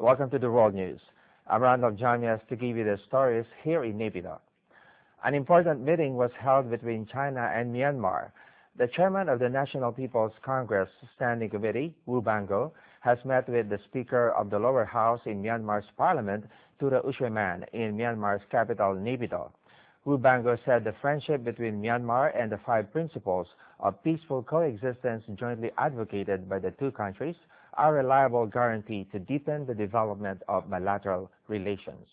Welcome to the World News. I'm Randolf Jamias to give you the stories here in Naypyidaw. An important meeting was held between China and Myanmar. The chairman of the National People's Congress Standing Committee, Wu Bango, has met with the Speaker of the lower house in Myanmar's parliament, Tura Ushweman, in Myanmar's capital, Naypyidaw. Wu Bango said the friendship between Myanmar and the 5 principles of peaceful coexistence jointly advocated by the two countries are a reliable guarantee to deepen the development of bilateral relations.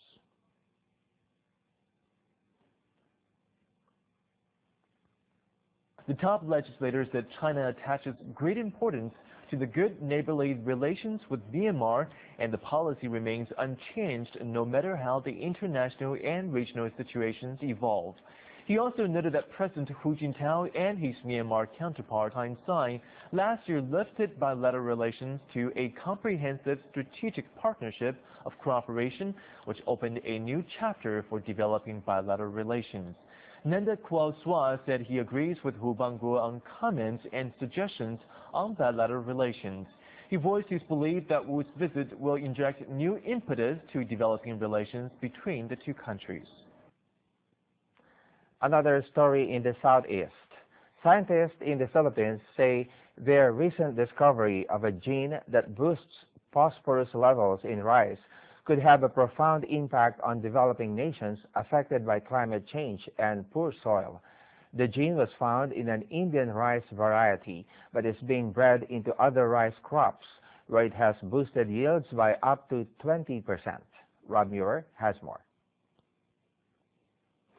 The top legislators said China attaches great importance to the good neighborly relations with Myanmar, and the policy remains unchanged no matter how the international and regional situations evolve. He also noted that President Hu Jintao and his Myanmar counterpart Thein Sein last year lifted bilateral relations to a comprehensive strategic partnership of cooperation, which opened a new chapter for developing bilateral relations. Nanda Kwao Swa said he agrees with Wu Bango on comments and suggestions on bilateral relations. He voiced his belief that Wu's visit will inject new impetus to developing relations between the two countries. Another story in the southeast. Scientists in the Philippines say their recent discovery of a gene that boosts phosphorus levels in rice could have a profound impact on developing nations affected by climate change and poor soil. The gene was found in an Indian rice variety, but is being bred into other rice crops, where it has boosted yields by up to 20%. Rob Muir has more.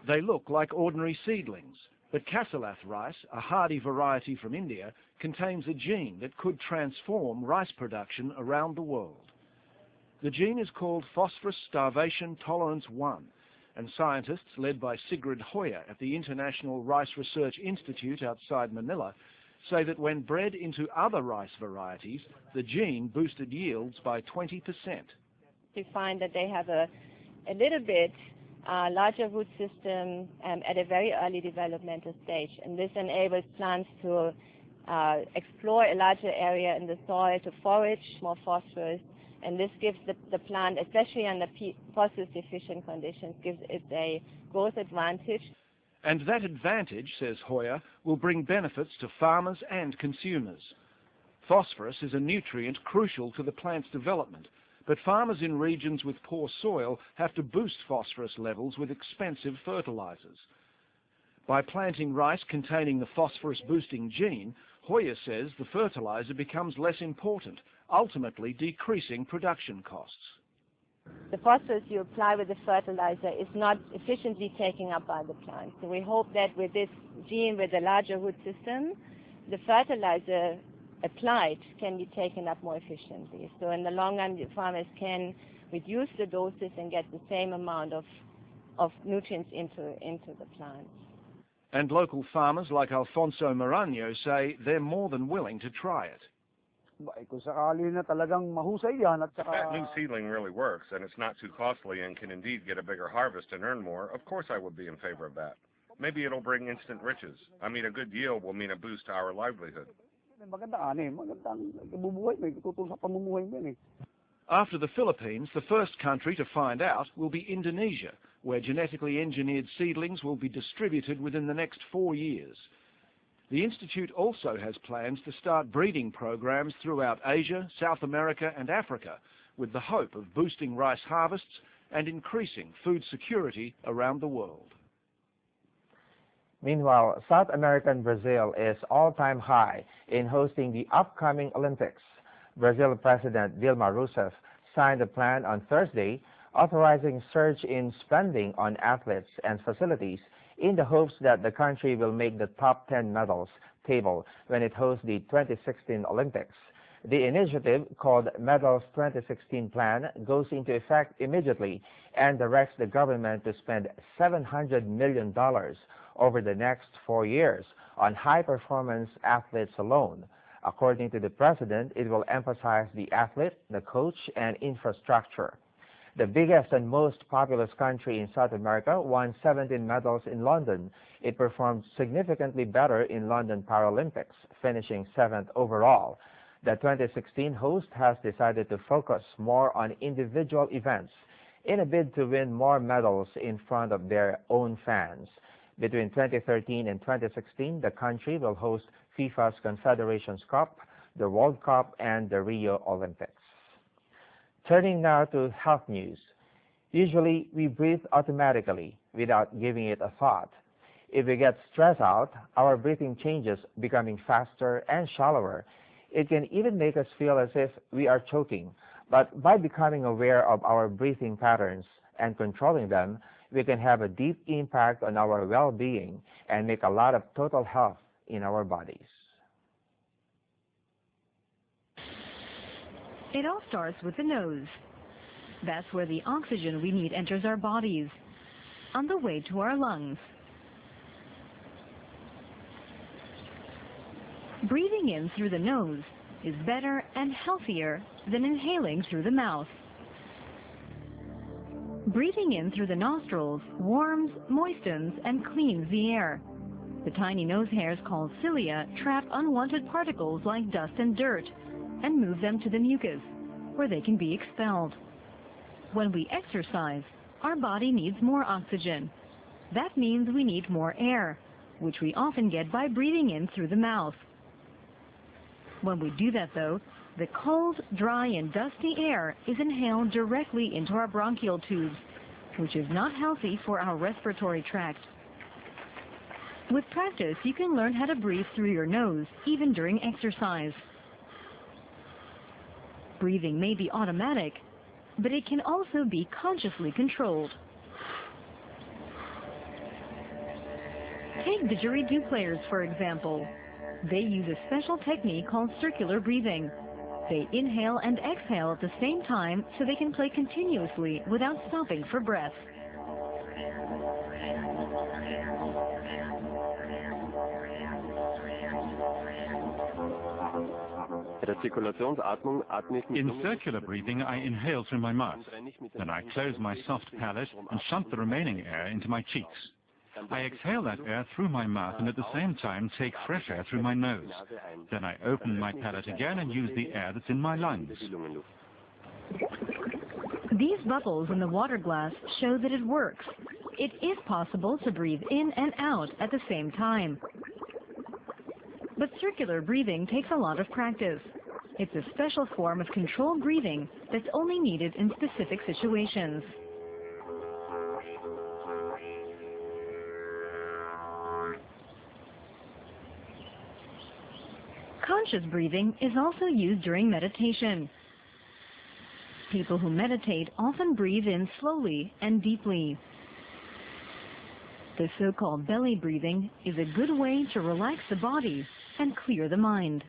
They look like ordinary seedlings, but Cassalath rice, a hardy variety from India, contains a gene that could transform rice production around the world. The gene is called phosphorus starvation tolerance 1, and scientists led by Sigrid Hoyer at the International Rice Research Institute outside Manila say that when bred into other rice varieties, the gene boosted yields by 20%. We find that they have a little bit larger root system at a very early developmental stage, and this enables plants to explore a larger area in the soil to forage more phosphorus, and this gives the plant, especially under phosphorus deficient conditions, gives it a growth advantage. And that advantage, says Hoyer, will bring benefits to farmers and consumers. Phosphorus is a nutrient crucial to the plant's development, but farmers in regions with poor soil have to boost phosphorus levels with expensive fertilizers. By planting rice containing the phosphorus-boosting gene, Hoyer says the fertilizer becomes less important, ultimately decreasing production costs. The phosphorus you apply with the fertilizer is not efficiently taken up by the plant. So we hope that with this gene with a larger root system, the fertilizer applied can be taken up more efficiently. So in the long run, the farmers can reduce the doses and get the same amount of nutrients into the plants. And local farmers like Alfonso Marano say they're more than willing to try it. If that new seedling really works and it's not too costly and can indeed get a bigger harvest and earn more, of course I would be in favor of that. Maybe it'll bring instant riches. I mean, a good yield will mean a boost to our livelihood. After the Philippines, the first country to find out will be Indonesia, where genetically engineered seedlings will be distributed within the next 4 years. The Institute also has plans to start breeding programs throughout Asia, South America and Africa, with the hope of boosting rice harvests and increasing food security around the world. Meanwhile, South American Brazil is all-time high in hosting the upcoming Olympics. Brazil President Dilma Rousseff signed a plan on Thursday authorizing surge in spending on athletes and facilities in the hopes that the country will make the top 10 medals table when it hosts the 2016 Olympics. The initiative, called Medals 2016 Plan, goes into effect immediately and directs the government to spend $700 million over the next 4 years on high-performance athletes alone. According to the president, it will emphasize the athlete, the coach, and infrastructure. The biggest and most populous country in South America won 17 medals in London. It performed significantly better in London Paralympics, finishing 7th overall. The 2016 host has decided to focus more on individual events in a bid to win more medals in front of their own fans. Between 2013 and 2016, the country will host FIFA's Confederations Cup, the World Cup, and the Rio Olympics. Turning now to health news. Usually, we breathe automatically without giving it a thought. If we get stressed out, our breathing changes, becoming faster and shallower. It can even make us feel as if we are choking. But by becoming aware of our breathing patterns and controlling them, we can have a deep impact on our well-being and make a lot of total health in our bodies. It all starts with the nose. That's where the oxygen we need enters our bodies, on the way to our lungs. Breathing in through the nose is better and healthier than inhaling through the mouth. Breathing in through the nostrils warms, moistens, and cleans the air. The tiny nose hairs called cilia trap unwanted particles like dust and dirt and move them to the mucus, where they can be expelled. When we exercise, our body needs more oxygen. That means we need more air, which we often get by breathing in through the mouth. When we do that, though, the cold, dry, and dusty air is inhaled directly into our bronchial tubes, which is not healthy for our respiratory tract. With practice, you can learn how to breathe through your nose, even during exercise. Breathing may be automatic, but it can also be consciously controlled. Take didgeridoo players, for example. They use a special technique called circular breathing. They inhale and exhale at the same time so they can play continuously without stopping for breath. In circular breathing, I inhale through my mouth. Then I close my soft palate and shunt the remaining air into my cheeks. I exhale that air through my mouth and at the same time take fresh air through my nose. Then I open my palate again and use the air that's in my lungs. These bubbles in the water glass show that it works. It is possible to breathe in and out at the same time. But circular breathing takes a lot of practice. It's a special form of controlled breathing that's only needed in specific situations. Conscious breathing is also used during meditation. People who meditate often breathe in slowly and deeply. The so-called belly breathing is a good way to relax the body and clear the mind.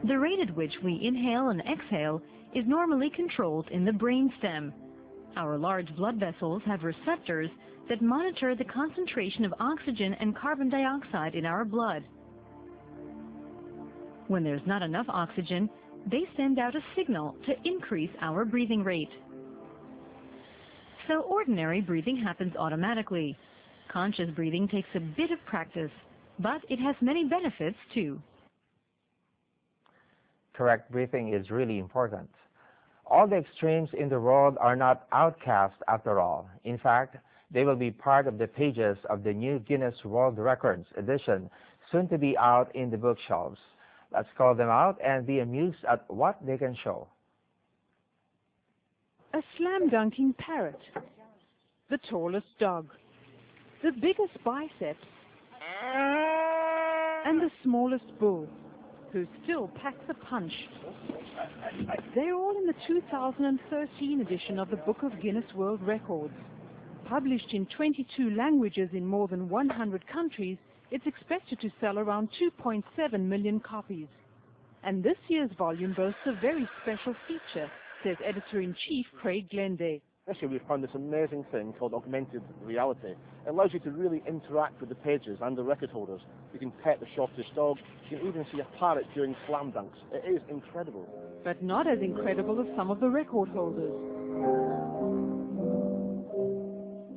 The rate at which we inhale and exhale is normally controlled in the brainstem. Our large blood vessels have receptors that monitor the concentration of oxygen and carbon dioxide in our blood. When there's not enough oxygen, they send out a signal to increase our breathing rate. So ordinary breathing happens automatically. Conscious breathing takes a bit of practice, but it has many benefits too. Correct breathing is really important. All the extremes in the world are not outcast after all. In fact, they will be part of the pages of the new Guinness World Records edition, soon to be out in the bookshelves. Let's call them out and be amused at what they can show. A slam-dunking parrot, the tallest dog, the biggest biceps, and the smallest bull, who still packs a punch. They're all in the 2013 edition of the Book of Guinness World Records. Published in 22 languages in more than 100 countries, it's expected to sell around 2.7 million copies. And this year's volume boasts a very special feature, says Editor-in-Chief Craig Glenday. This year we found this amazing thing called augmented reality. It allows you to really interact with the pages and the record holders. You can pet the shortest dog. You can even see a parrot doing slam dunks. It is incredible. But not as incredible as some of the record holders.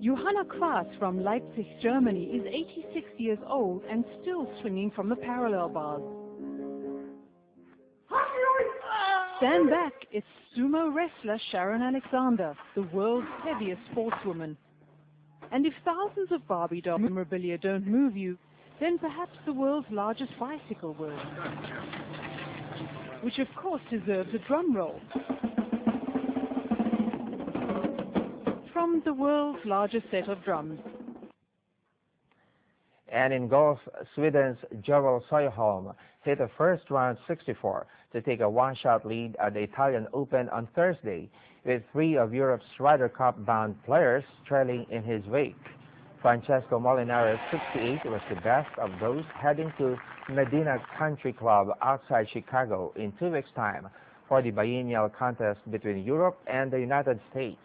Johanna Kraas from Leipzig, Germany is 86 years old and still swinging from the parallel bars. Stand back, it's sumo wrestler Sharon Alexander, the world's heaviest sportswoman. And if thousands of Barbie doll memorabilia don't move you, then perhaps the world's largest bicycle will. Which of course deserves a drum roll. From the world's largest set of drums. And in golf, Sweden's Joel Soyholm hit a first-round 64 to take a one-shot lead at the Italian Open on Thursday, with three of Europe's Ryder Cup-bound players trailing in his wake. Francesco Molinari's 68 was the best of those heading to Medina Country Club outside Chicago in 2 weeks' time for the biennial contest between Europe and the United States.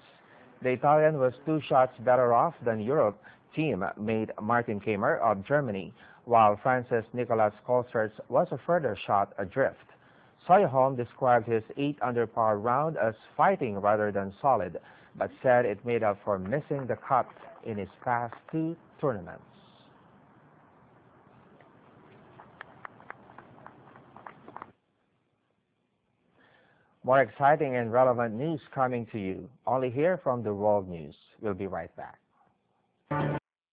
The Italian was 2 shots better off than Europe teammate Martin Kaymer of Germany, while France's Nicolas Colsertz was a further shot adrift. Soyholm described his 8-under-par round as fighting rather than solid, but said it made up for missing the cut in his past 2 tournaments. More exciting and relevant news coming to you only here from the World News. We'll be right back.